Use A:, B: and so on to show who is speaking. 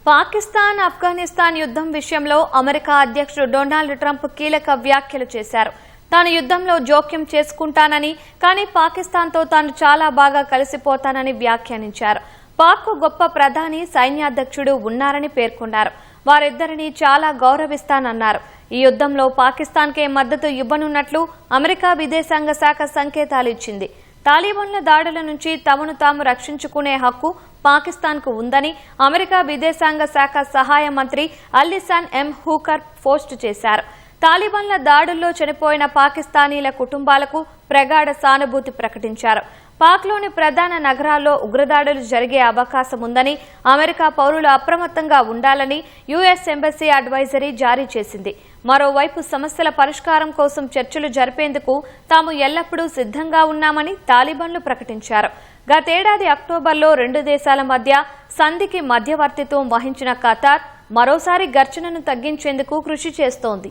A: పాకిస్తాన్ ఆఫ్ఘనిస్తాన్ యుద్ధం విషయంలో అమెరికా అధ్యక్షుడు డొనాల్డ్ ట్రంప్ కీలక వ్యాఖ్యలు చేశారు. తాను యుద్ధంలో జోక్యం చేసుకుంటానని, కానీ పాకిస్తాన్తో తాను చాలా బాగా కలిసిపోతానని వ్యాఖ్యానించారు. పాక్ గొప్ప ప్రధాని సైన్యాధ్యక్షుడు ఉన్నారని పేర్కొన్నారు. వారిద్దరిని చాలా గౌరవిస్తానన్నారు. ఈ యుద్ధంలో పాకిస్తాన్కే మద్దతు ఇవ్వనున్నట్లు అమెరికా విదేశాంగ శాఖ సంకేతాలు ఇచ్చింది. తాలిబాన్ల దాడుల నుంచి తమను తాము రక్షించుకునే హక్కు పాకిస్తాన్కు ఉందని అమెరికా విదేశాంగ శాఖ సహాయ మంత్రి అల్లిసాన్ ఎం హూకర్ పోస్టు చేశారు. తాలిబాన్ల దాడుల్లో చనిపోయిన పాకిస్తానీల కుటుంబాలకు ప్రగాఢ సానుభూతి ప్రకటించారు. పాక్లోని ప్రధాన నగరాల్లో ఉగ్రదాడులు జరిగే అవకాశం ఉందని, అమెరికా పౌరులు అప్రమత్తంగా ఉండాలని యుఎస్ ఎంబసీ అడ్వైజరీ జారీ చేసింది. మరోవైపు సమస్యల పరిష్కారం కోసం చర్చలు జరిపేందుకు తాము ఎల్లప్పుడూ సిద్ధంగా ఉన్నామని తాలిబాన్లు ప్రకటించారు. గతేడాది అక్టోబర్లో రెండు దేశాల మధ్య సంధికి మధ్యవర్తిత్వం వహించిన ఖతార్ మరోసారి ఘర్షణను తగ్గించేందుకు కృషి చేస్తోంది.